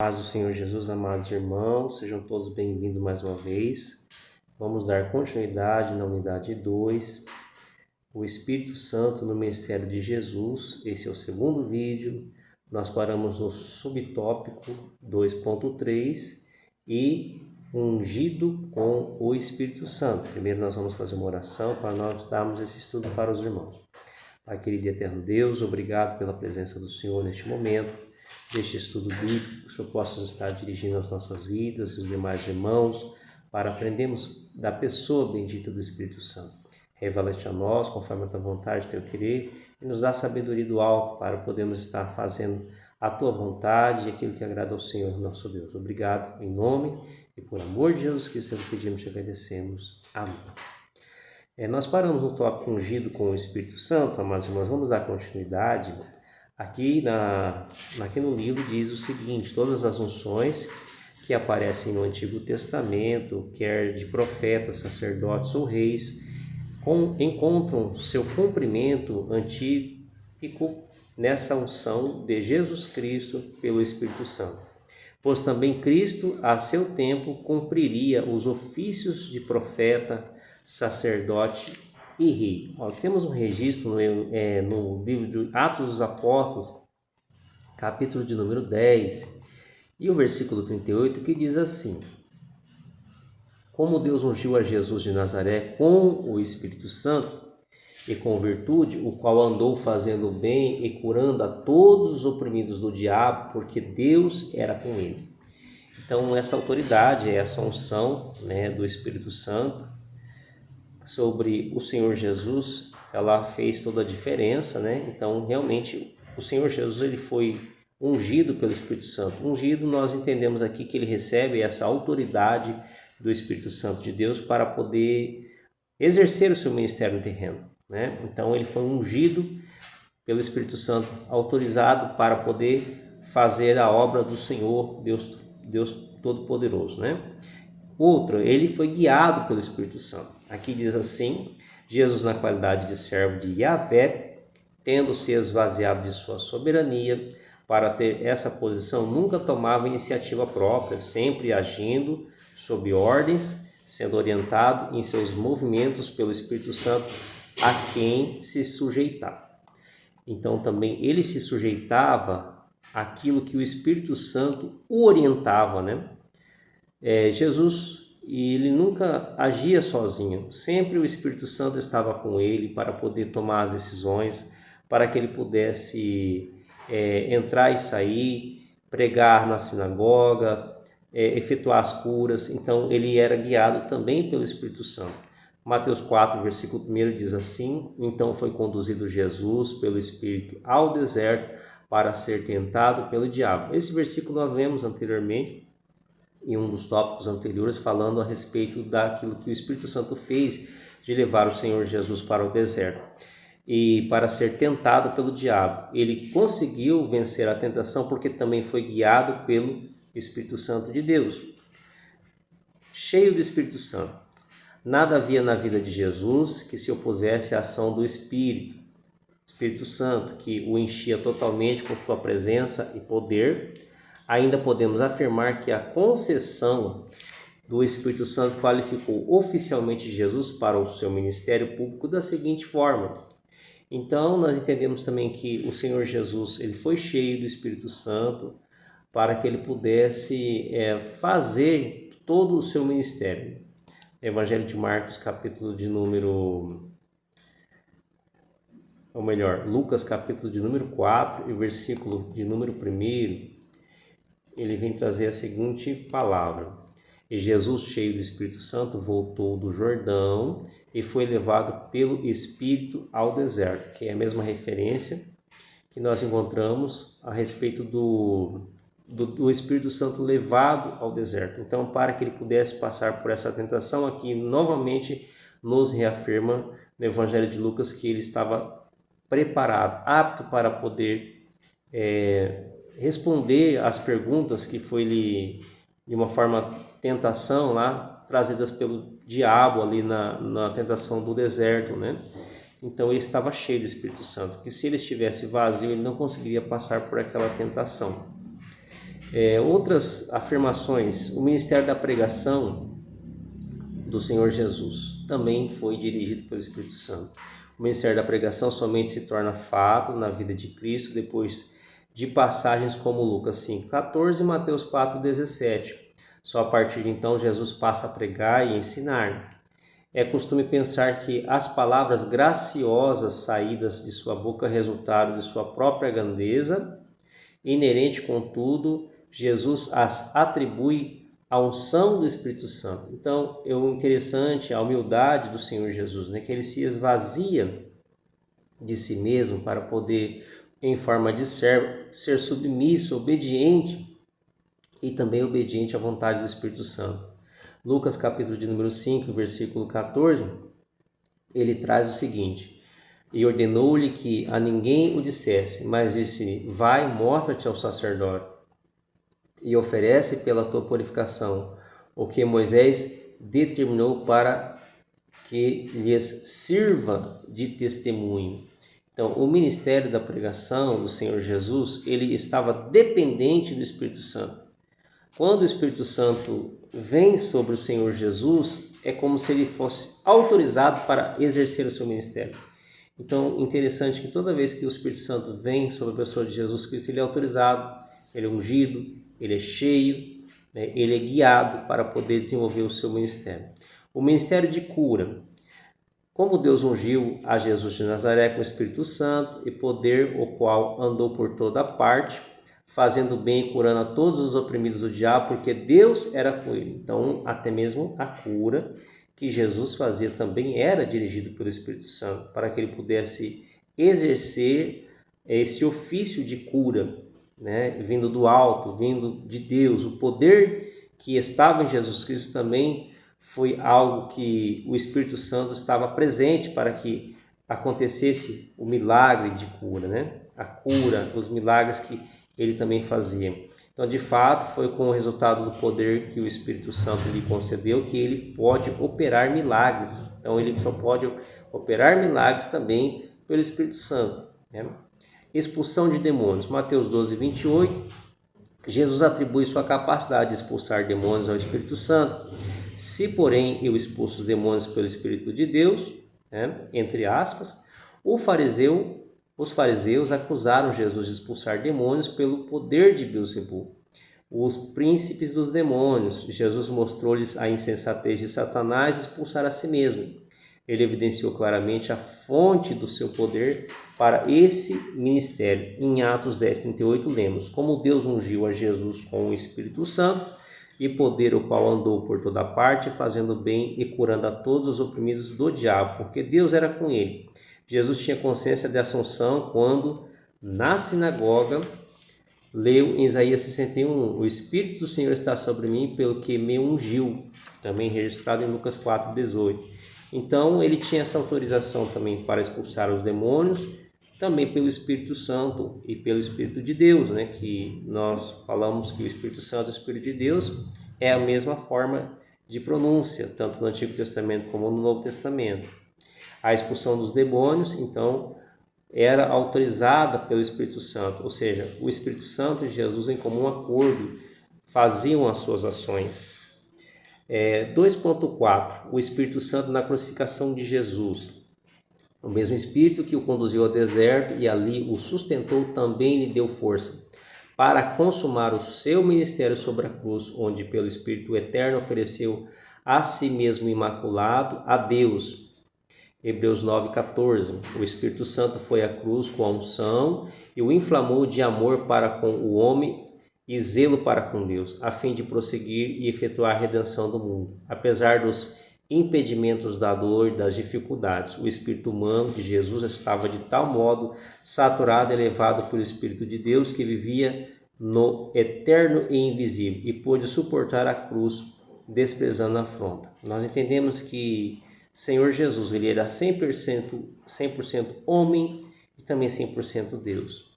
Paz do Senhor Jesus, amados irmãos, sejam todos bem-vindos mais uma vez. Vamos dar continuidade na unidade 2, o Espírito Santo no Ministério de Jesus. Esse é o segundo vídeo. Nós paramos no subtópico 2.3 e ungido com o Espírito Santo. Primeiro nós vamos fazer uma oração para nós darmos esse estudo para os irmãos. Pai querido e eterno Deus, obrigado pela presença do Senhor neste momento. Deste estudo bíblico, que o Senhor possa estar dirigindo as nossas vidas e os demais irmãos, para aprendermos da pessoa bendita do Espírito Santo. Revela-te a nós, conforme a tua vontade, teu querer, e nos dá sabedoria do alto, para podermos estar fazendo a tua vontade e aquilo que agrada ao Senhor, nosso Deus. Obrigado, em nome e por amor de Jesus Cristo, eu pedimos e agradecemos. Amém. Nós paramos no tópico ungido com o Espírito Santo, amados irmãos, vamos dar continuidade. Aqui no livro diz o seguinte: todas as unções que aparecem no Antigo Testamento, quer de profetas, sacerdotes ou reis, encontram seu cumprimento antípico nessa unção de Jesus Cristo pelo Espírito Santo. Pois também Cristo, a seu tempo, cumpriria os ofícios de profeta, sacerdote e rei. Temos um registro no livro de Atos dos Apóstolos, capítulo de número 10, e o versículo 38, que diz assim: como Deus ungiu a Jesus de Nazaré com o Espírito Santo e com virtude, o qual andou fazendo bem e curando a todos os oprimidos do diabo, porque Deus era com ele. Então, essa autoridade, essa unção, do Espírito Santo sobre o Senhor Jesus, ela fez toda a diferença, Então, realmente, o Senhor Jesus, ele foi ungido pelo Espírito Santo. Ungido, nós entendemos aqui que ele recebe essa autoridade do Espírito Santo de Deus para poder exercer o seu ministério terreno, Então, ele foi ungido pelo Espírito Santo, autorizado para poder fazer a obra do Senhor, Deus Todo-Poderoso, Outro, ele foi guiado pelo Espírito Santo. Aqui diz assim: Jesus, na qualidade de servo de Yahvé, tendo se esvaziado de sua soberania para ter essa posição, nunca tomava iniciativa própria, sempre agindo sob ordens, sendo orientado em seus movimentos pelo Espírito Santo, a quem se sujeitava. Então também ele se sujeitava àquilo que o Espírito Santo o orientava, Jesus, ele nunca agia sozinho, sempre o Espírito Santo estava com ele para poder tomar as decisões, para que ele pudesse entrar e sair, pregar na sinagoga, efetuar as curas. Então ele era guiado também pelo Espírito Santo. Mateus 4, versículo 1 diz assim: então foi conduzido Jesus pelo Espírito ao deserto para ser tentado pelo diabo. Esse versículo nós lemos anteriormente, em um dos tópicos anteriores, falando a respeito daquilo que o Espírito Santo fez de levar o Senhor Jesus para o deserto e para ser tentado pelo diabo. Ele conseguiu vencer a tentação porque também foi guiado pelo Espírito Santo de Deus. Cheio do Espírito Santo, nada havia na vida de Jesus que se opusesse à ação do Espírito Santo, que o enchia totalmente com sua presença e poder. Ainda podemos afirmar que a concessão do Espírito Santo qualificou oficialmente Jesus para o seu ministério público da seguinte forma. Então, nós entendemos também que o Senhor Jesus, ele foi cheio do Espírito Santo para que ele pudesse fazer todo o seu ministério. Evangelho de Marcos, capítulo de número... ou melhor, Lucas, capítulo de número 4 e versículo de número 1, ele vem trazer a seguinte palavra: e Jesus, cheio do Espírito Santo, voltou do Jordão e foi levado pelo Espírito ao deserto, que é a mesma referência que nós encontramos a respeito do Espírito Santo levado ao deserto. Então, para que ele pudesse passar por essa tentação, aqui novamente nos reafirma no Evangelho de Lucas que ele estava preparado, apto para poder responder às perguntas que foi-lhe, de uma forma, tentação lá, trazidas pelo diabo ali na tentação do deserto, Então ele estava cheio do Espírito Santo, que se ele estivesse vazio, ele não conseguiria passar por aquela tentação. Outras afirmações: o ministério da pregação do Senhor Jesus também foi dirigido pelo Espírito Santo. O ministério da pregação somente se torna fato na vida de Cristo depois de passagens como Lucas 5,14 e Mateus 4,17. Só a partir de então Jesus passa a pregar e ensinar. É costume pensar que as palavras graciosas saídas de sua boca resultaram de sua própria grandeza. Inerente, contudo, Jesus as atribui à unção do Espírito Santo. Então, é interessante a humildade do Senhor Jesus, né? Que ele se esvazia de si mesmo para poder, em forma de servo, ser submisso, obediente e também obediente à vontade do Espírito Santo. Lucas capítulo de número 5, versículo 14, ele traz o seguinte: e ordenou-lhe que a ninguém o dissesse, mas disse: vai, mostra-te ao sacerdote e oferece pela tua purificação o que Moisés determinou para que lhes sirva de testemunho. Então, o ministério da pregação do Senhor Jesus, ele estava dependente do Espírito Santo. Quando o Espírito Santo vem sobre o Senhor Jesus, é como se ele fosse autorizado para exercer o seu ministério. Então, interessante que toda vez que o Espírito Santo vem sobre a pessoa de Jesus Cristo, ele é autorizado, ele é ungido, ele é cheio, né? Ele é guiado para poder desenvolver o seu ministério. O ministério de cura. Como Deus ungiu a Jesus de Nazaré com o Espírito Santo e poder, o qual andou por toda parte, fazendo bem e curando a todos os oprimidos do diabo, porque Deus era com ele. Então, até mesmo a cura que Jesus fazia também era dirigido pelo Espírito Santo, para que ele pudesse exercer esse ofício de cura, né? Vindo do alto, vindo de Deus. O poder que estava em Jesus Cristo também foi algo que o Espírito Santo estava presente para que acontecesse o milagre de cura, né? A cura, os milagres que ele também fazia. Então, de fato, foi com o resultado do poder que o Espírito Santo lhe concedeu que ele pode operar milagres. Então, ele só pode operar milagres também pelo Espírito Santo, né? Expulsão de demônios. Mateus 12, 28. Jesus atribui sua capacidade de expulsar demônios ao Espírito Santo. Se, porém, eu expulso os demônios pelo Espírito de Deus, né, entre aspas, os fariseus acusaram Jesus de expulsar demônios pelo poder de Beelzebul, os príncipes dos demônios. Jesus mostrou-lhes a insensatez de Satanás expulsar a si mesmo. Ele evidenciou claramente a fonte do seu poder para esse ministério. Em Atos 10:38 lemos: como Deus ungiu a Jesus com o Espírito Santo e poder, o qual andou por toda parte, fazendo bem e curando a todos os oprimidos do diabo, porque Deus era com ele. Jesus tinha consciência de assunção quando, na sinagoga, leu em Isaías 61, o Espírito do Senhor está sobre mim, pelo que me ungiu, também registrado em Lucas 4:18. Então, ele tinha essa autorização também para expulsar os demônios, também pelo Espírito Santo e pelo Espírito de Deus, né? Que nós falamos que o Espírito Santo e o Espírito de Deus é a mesma forma de pronúncia, tanto no Antigo Testamento como no Novo Testamento. A expulsão dos demônios, então, era autorizada pelo Espírito Santo, ou seja, o Espírito Santo e Jesus em comum acordo faziam as suas ações. 2.4. O Espírito Santo na crucificação de Jesus. O mesmo Espírito que o conduziu ao deserto e ali o sustentou também lhe deu força para consumar o seu ministério sobre a cruz, onde pelo Espírito eterno ofereceu a si mesmo imaculado a Deus. Hebreus 9:14. O Espírito Santo foi à cruz com a unção e o inflamou de amor para com o homem e zelo para com Deus, a fim de prosseguir e efetuar a redenção do mundo. Apesar dos impedimentos da dor e das dificuldades, o espírito humano de Jesus estava de tal modo saturado e elevado pelo Espírito de Deus que vivia no eterno e invisível e pôde suportar a cruz desprezando a afronta. Nós entendemos que Senhor Jesus, ele era 100% homem e também 100% Deus.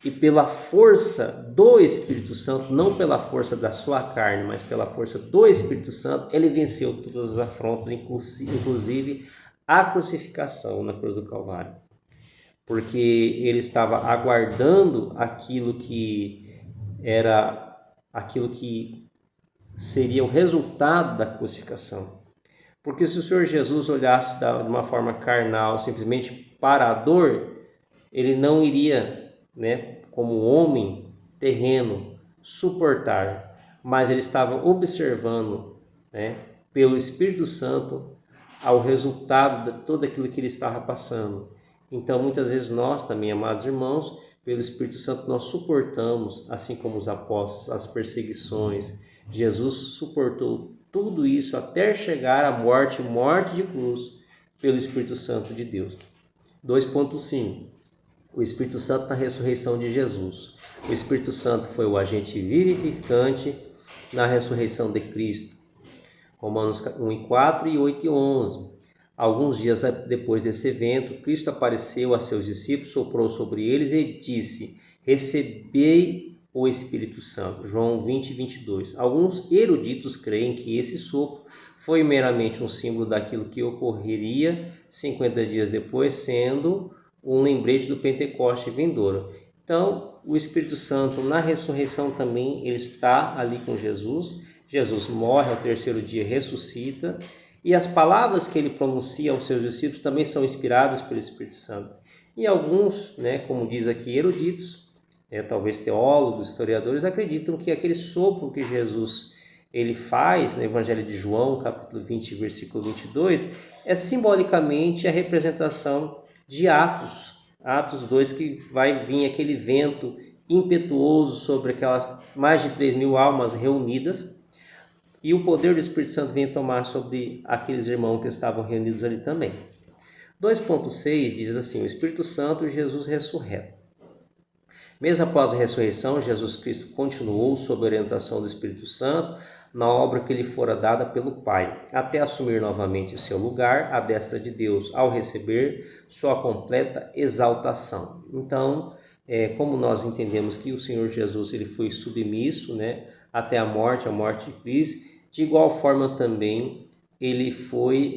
E pela força do Espírito Santo, não pela força da sua carne, mas pela força do Espírito Santo, ele venceu todas as afrontas, inclusive a crucificação na cruz do Calvário. Porque ele estava aguardando aquilo que era aquilo que seria o resultado da crucificação. Porque se o Senhor Jesus olhasse de uma forma carnal, simplesmente para a dor, ele não iria, como homem terreno, suportar, mas ele estava observando, pelo Espírito Santo, ao resultado de tudo aquilo que ele estava passando. Então, muitas vezes nós também, amados irmãos, pelo Espírito Santo, nós suportamos, assim como os apóstolos, as perseguições. Jesus suportou tudo isso até chegar à morte de cruz, pelo Espírito Santo de Deus. 2.5. O Espírito Santo na ressurreição de Jesus. O Espírito Santo foi o agente vivificante na ressurreição de Cristo. Romanos 1:4 e 8:11. Alguns dias depois desse evento, Cristo apareceu a seus discípulos, soprou sobre eles e disse: recebei o Espírito Santo. João 20:22. Alguns eruditos creem que esse sopro foi meramente um símbolo daquilo que ocorreria 50 dias depois, sendo um lembrete do Pentecoste vindouro. Então, o Espírito Santo na ressurreição também, ele está ali com Jesus. Jesus morre, ao terceiro dia ressuscita, e as palavras que ele pronuncia aos seus discípulos também são inspiradas pelo Espírito Santo. E alguns, como diz aqui, eruditos, talvez teólogos, historiadores, acreditam que aquele sopro que Jesus ele faz no Evangelho de João, capítulo 20, versículo 22, é simbolicamente a representação de Atos 2, que vai vir aquele vento impetuoso sobre aquelas mais de 3.000 almas reunidas, e o poder do Espírito Santo vem tomar sobre aqueles irmãos que estavam reunidos ali também. 2.6 diz assim: o Espírito Santo e Jesus ressurreto. Mesmo após a ressurreição, Jesus Cristo continuou sob a orientação do Espírito Santo na obra que lhe fora dada pelo Pai, até assumir novamente seu lugar à destra de Deus, ao receber sua completa exaltação. Então, como nós entendemos que o Senhor Jesus ele foi submisso, até a morte de Cristo, de igual forma também ele foi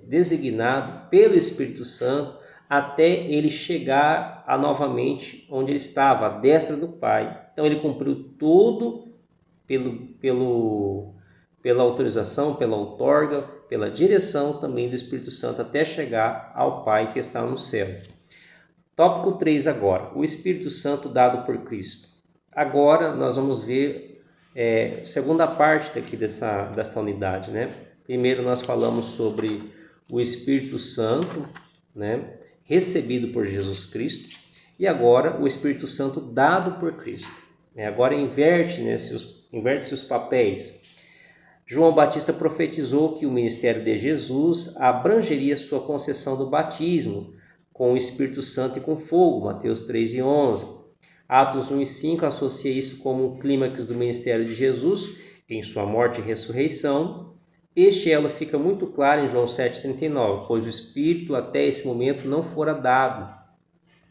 designado pelo Espírito Santo até ele chegar novamente onde ele estava, à destra do Pai. Então ele cumpriu tudo pela autorização, pela outorga, pela direção também do Espírito Santo, até chegar ao Pai que está no céu. Tópico 3 agora, o Espírito Santo dado por Cristo. Agora nós vamos ver segunda parte daqui desta unidade, Primeiro nós falamos sobre o Espírito Santo, recebido por Jesus Cristo, e agora o Espírito Santo dado por Cristo. Agora inverte-se os papéis. João Batista profetizou que o ministério de Jesus abrangeria sua concessão do batismo com o Espírito Santo e com fogo, Mateus 3:11. Atos 1:5 associa isso como um clímax do ministério de Jesus em sua morte e ressurreição. Este elo fica muito claro em João 7:39, pois o Espírito até esse momento não fora dado,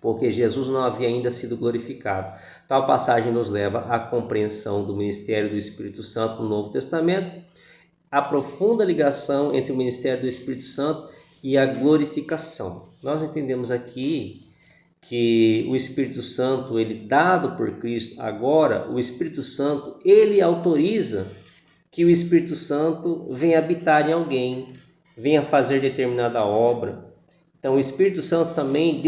porque Jesus não havia ainda sido glorificado. Tal passagem nos leva à compreensão do ministério do Espírito Santo no Novo Testamento, a profunda ligação entre o ministério do Espírito Santo e a glorificação. Nós entendemos aqui que o Espírito Santo, ele dado por Cristo, agora o Espírito Santo, ele autoriza que o Espírito Santo venha habitar em alguém, venha fazer determinada obra. Então o Espírito Santo também,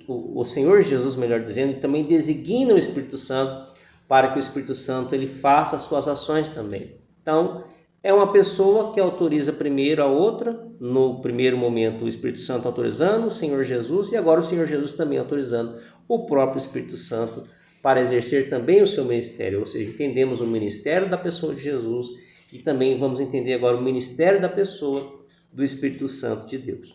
o Senhor Jesus, melhor dizendo, também designa o Espírito Santo para que o Espírito Santo ele faça as suas ações também. Então é uma pessoa que autoriza primeiro a outra, no primeiro momento o Espírito Santo autorizando o Senhor Jesus, e agora o Senhor Jesus também autorizando o próprio Espírito Santo para exercer também o seu ministério. Ou seja, entendemos o ministério da pessoa de Jesus e também vamos entender agora o ministério da pessoa do Espírito Santo de Deus,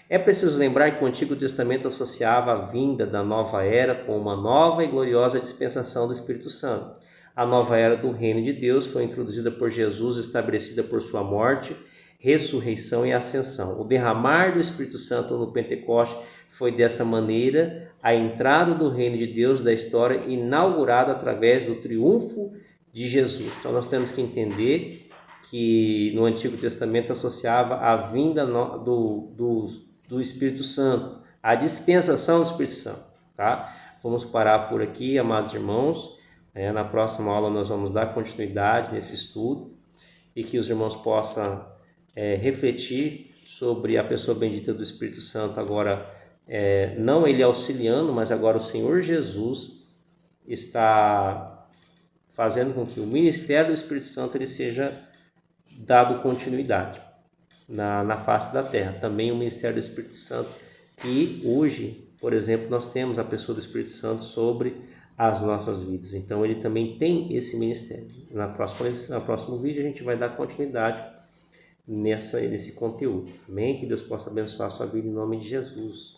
É preciso lembrar que o Antigo Testamento associava a vinda da nova era com uma nova e gloriosa dispensação do Espírito Santo. A nova era do reino de Deus foi introduzida por Jesus, estabelecida por sua morte, ressurreição e ascensão. O derramar do Espírito Santo no Pentecoste foi dessa maneira a entrada do reino de Deus da história, inaugurada através do triunfo de Jesus. Então nós temos que entender que no Antigo Testamento associava a vinda do Espírito Santo, a dispensação do Espírito Santo, tá? Vamos parar por aqui, amados irmãos. Na próxima aula nós vamos dar continuidade nesse estudo e que os irmãos possam refletir sobre a pessoa bendita do Espírito Santo agora, não ele auxiliando, mas agora o Senhor Jesus está fazendo com que o ministério do Espírito Santo ele seja dado continuidade na face da terra. Também o ministério do Espírito Santo, que hoje, por exemplo, nós temos a pessoa do Espírito Santo sobre as nossas vidas. Então ele também tem esse ministério. No próximo vídeo a gente vai dar continuidade nesse conteúdo. Amém? Que Deus possa abençoar a sua vida em nome de Jesus.